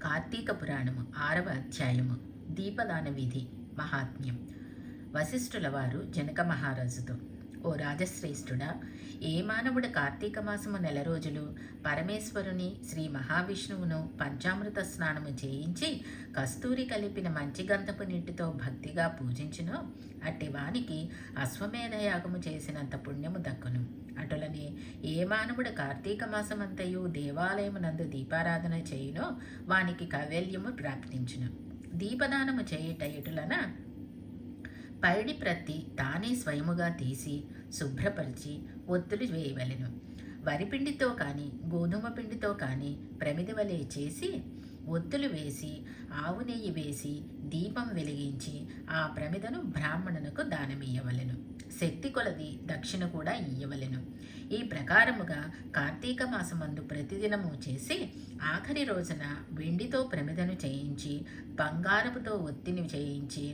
కార్తీక పురాణము 6వ అధ్యాయము దీపదాన విధి మహాత్మ్యం. వశిష్ఠుల వారు జనక మహారాజుతో, ఓ రాజశ్రేష్ఠుడా, ఏ మానవుడు కార్తీక మాసము నెల రోజులు పరమేశ్వరుని శ్రీ మహావిష్ణువును పంచామృత స్నానము చేయించి కస్తూరి కలిపిన మంచి గంధపు నీటితో భక్తిగా పూజించునో అట్టి వానికి అశ్వమేధయాగము చేసినంత పుణ్యము దక్కును. అటులనే ఏ మానవుడు కార్తీక మాసమంతయు దేవాలయమునందు దీపారాధన చేయునో వానికి కైవల్యము ప్రాప్తించును. దీపదానము చేయుట ఎటులన పైడి ప్రత్తి తానే స్వయముగా తీసి శుభ్రపరిచి ఒత్తులు వేయవలెను. వరిపిండితో కానీ గోధుమ పిండితో కానీ ప్రమిది వలె చేసి ఒత్తులు వేసి ఆవు నెయ్యి వేసి దీపం వెలిగించి ఆ ప్రమిదను బ్రాహ్మణునకు దానమియ్యవలెను. శక్తి కొలది దక్షిణ కూడా ఇయ్యవలెను. ఈ ప్రకారముగా కార్తీక మాసమందు ప్రతిదినము చేసి ఆఖరి రోజున వెండితో ప్రమిదను చేయించి బంగారపుతో ఒత్తిని చేయించి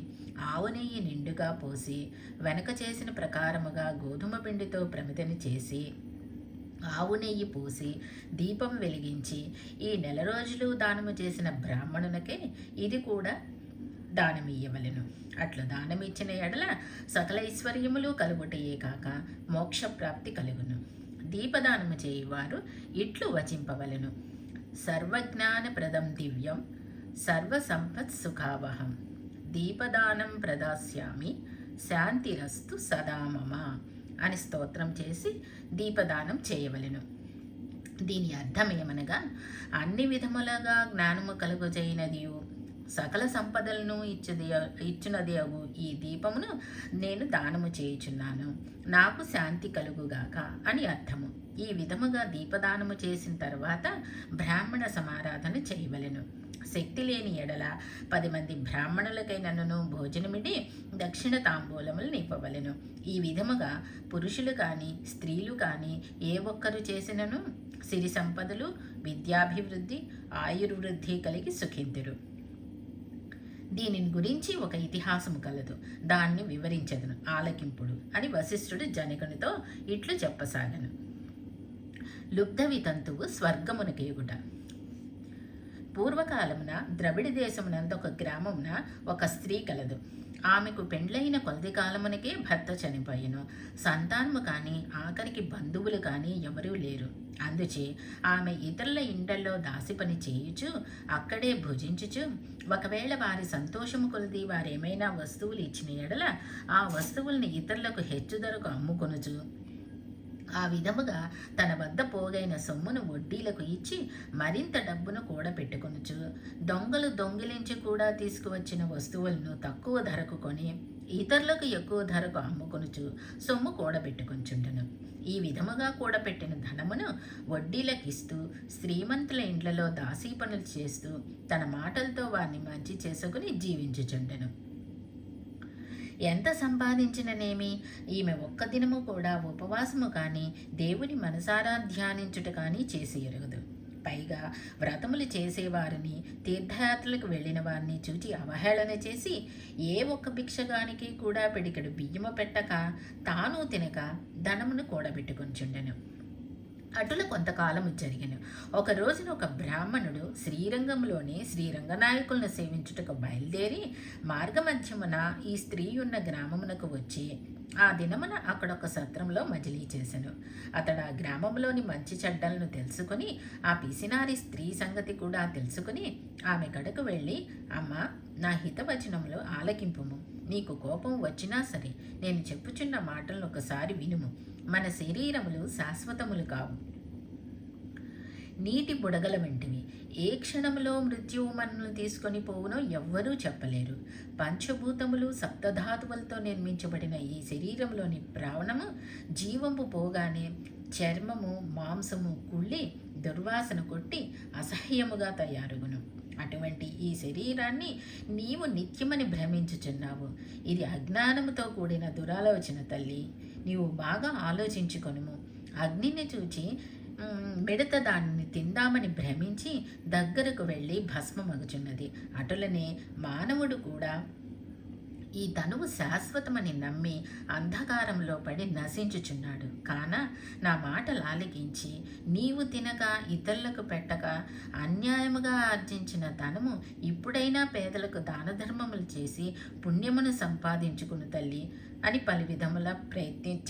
ఆవు నెయ్యి నిండుగా పోసి వెనక చేసిన ప్రకారముగా గోధుమ పిండితో ప్రమిదని చేసి ఆవు నెయ్యి పోసి దీపం వెలిగించి ఈ నెల రోజులు దానము చేసిన బ్రాహ్మణునకే ఇది కూడా దానమియ్యవలెను. అట్లు దానమిచ్చిన ఎడల సకల ఐశ్వర్యములు కలుగుటయే కాక మోక్షప్రాప్తి కలుగును. దీపదానము చేయువారు ఇట్లు వచింపవలెను: సర్వజ్ఞానప్రదం దివ్యం సర్వసంపత్ సుఖావహం దీపదానం ప్రదాస్యామి శాంతిరస్తు సదా మమ అని స్తోత్రం చేసి దీపదానం చేయవలెను. దీని అర్థమేమనగా, అన్ని విధములుగా జ్ఞానము కలుగజేయనదియు సకల సంపదలను ఇచ్చినది అగు ఈ దీపమును నేను దానము చేయుచున్నాను, నాకు శాంతి కలుగుగాక అని అర్థము. ఈ విధముగా దీపదానము చేసిన తర్వాత బ్రాహ్మణ సమారాధన చేయవలెను. శక్తి లేని ఎడల 10 మంది బ్రాహ్మణులకైనను భోజనమిడి దక్షిణ తాంబూలములు నింపవలెను. ఈ విధముగా పురుషులు కానీ స్త్రీలు కానీ ఏ ఒక్కరు చేసినను సిరి సంపదలు, విద్యాభివృద్ధి, ఆయుర్వృద్ధి కలిగి సుఖింతురు. దీనిని గురించి ఒక ఇతిహాసము కలదు, దాన్ని వివరించదును, ఆలకింపుడు అని వశిష్ఠుడు జనకునితో ఇట్లు చెప్పసాగను. లుబ్ధవి తంతువు స్వర్గమునకేగుట. పూర్వకాలమున ద్రవిడ దేశమునందు ఒక గ్రామమున ఒక స్త్రీ కలదు. ఆమెకు పెండ్లైన కొద్ది కాలమునకే భర్త చనిపోయెను. సంతానము కానీ ఆఖరికి బంధువులు కానీ ఎవరూ లేరు. అందుచే ఆమె ఇతరుల ఇండ్లలో దాసి పని చేయుచు అక్కడే భుజించుచు ఒకవేళ వారి సంతోషము కొలది వారేమైనా వస్తువులు ఇచ్చిన ఎడల ఆ వస్తువుల్ని ఇతరులకు హెచ్చు ధరకు అమ్ముకొనుచు ఆ విధముగా తన వద్ద పోగైన సొమ్మును వడ్డీలకు ఇచ్చి మరింత డబ్బును కూడబెట్టుకొనుచు దొంగలు దొంగిలించి కూడా తీసుకువచ్చిన వస్తువులను తక్కువ ధరకు కొని ఇతరులకు ఎక్కువ ధరకు అమ్ముకొనుచు సొమ్ము కూడబెట్టుకొంచుండును. ఈ విధముగా కూడబెట్టిన ధనమును వడ్డీలకిస్తూ శ్రీమంతుల ఇండ్లలో దాసీ పనులు చేస్తూ తన మాటలతో వారిని మంచి చేసుకుని జీవించుచుండెను. ఎంత సంపాదించిననేమి ఈమె ఒక్క దినము కూడా ఉపవాసము కానీ దేవుని మనసారా ధ్యానించుట కానీ చేసి ఎరగదు. పైగా వ్రతములు చేసేవారిని, తీర్థయాత్రలకు వెళ్ళిన వారిని చూచి అవహేళన చేసి ఏ ఒక్క భిక్షగానికి కూడా పిడికెడు బియ్యము పెట్టక తాను తినక ధనమును కూడబెట్టుకొంచుండెను. అటుల కొంతకాలము జరిగెను. ఒక రోజున ఒక బ్రాహ్మణుడు శ్రీరంగంలోని శ్రీరంగనాయకులను సేవించుటకు బయలుదేరి మార్గమధ్యమున ఈ స్త్రీ ఉన్న గ్రామమునకు వచ్చి ఆ దినమున అక్కడొక సత్రంలో మజిలీ చేసెను. అతడు ఆ గ్రామంలోని మంచి చెడ్డలను తెలుసుకుని ఆ పిసినారి స్త్రీ సంగతి కూడా తెలుసుకుని ఆమె కడకు వెళ్ళి, అమ్మా, నా హితవచనములు ఆలకింపుము. నీకు కోపం వచ్చినా సరే నేను చెప్పుచున్న మాటలను ఒకసారి వినుము. మన శరీరములు శాశ్వతములు కావు, నీటి బుడగల వంటివి. ఏ క్షణంలో మృత్యువు మనల్ని తీసుకొని పోవునో ఎవ్వరూ చెప్పలేరు. పంచభూతములు సప్తధాతువులతో నిర్మించబడిన ఈ శరీరంలోని ప్రాణము జీవము పోగానే చర్మము మాంసము కుళ్ళి దుర్వాసన కొట్టి అసహ్యముగా తయారుగును. అటువంటి ఈ శరీరాన్ని నీవు నిత్యమని భ్రమించుచున్నావు. ఇది అజ్ఞానముతో కూడిన దురాలోచన తల్లి. నీవు బాగా ఆలోచించుకొనుము. అగ్నిని చూచి మిడత దానిని తిందామని భ్రమించి దగ్గరకు వెళ్ళి భస్మమగుచున్నది. అటులనే మానవుడు కూడా ఈ ధనువు శాశ్వతమని నమ్మి అంధకారంలో పడి నశించుచున్నాడు. కాన నా మాట లాలిగించి నీవు తినక ఇతరులకు పెట్టక అన్యాయముగా ఆర్జించిన ధనము ఇప్పుడైనా పేదలకు దాన ధర్మములు చేసి పుణ్యమును సంపాదించుకుని తల్లి అని పలు విధముల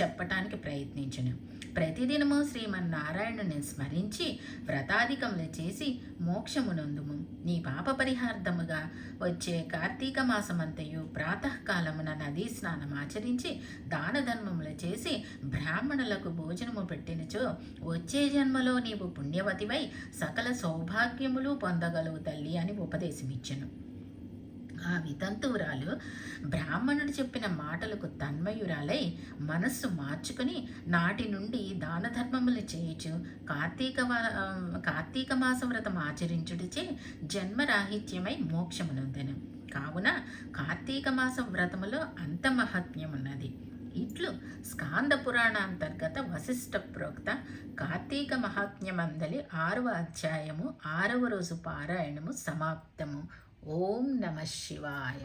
చెప్పటానికి ప్రయత్నించును. ప్రతిదినము శ్రీమన్నారాయణుని స్మరించి వ్రతాధికములు చేసి మోక్షమునందుము. నీ పాప పరిహార్థముగా వచ్చే కార్తీక మాసమంతయు ప్రాతకాలమున నదీ స్నానం ఆచరించి దాన ధర్మములు చేసి బ్రాహ్మణులకు భోజనము పెట్టినచో వచ్చే జన్మలో నీవు పుణ్యవతివై సకల సౌభాగ్యములు పొందగలవు తల్లి అని ఉపదేశమిచ్చెను. ఆ వితంతువురాలు బ్రాహ్మణుడు చెప్పిన మాటలకు తన్మయురాలై మనస్సు మార్చుకుని నాటి నుండి దాన ధర్మములు చేయుచు కార్తీక మాస వ్రతం ఆచరించుడిచే జన్మరాహిత్యమై మోక్షమునొందెను. కావున కార్తీక మాస వ్రతములో అంత మహాత్మ్యమున్నది. ఇట్లు స్కాంద పురాణాంతర్గత వశిష్ఠ ప్రోక్త కార్తీక మహాత్మ్యమందలి 6వ అధ్యాయము 6వ రోజు పారాయణము సమాప్తము. ఓం నమః శివాయ.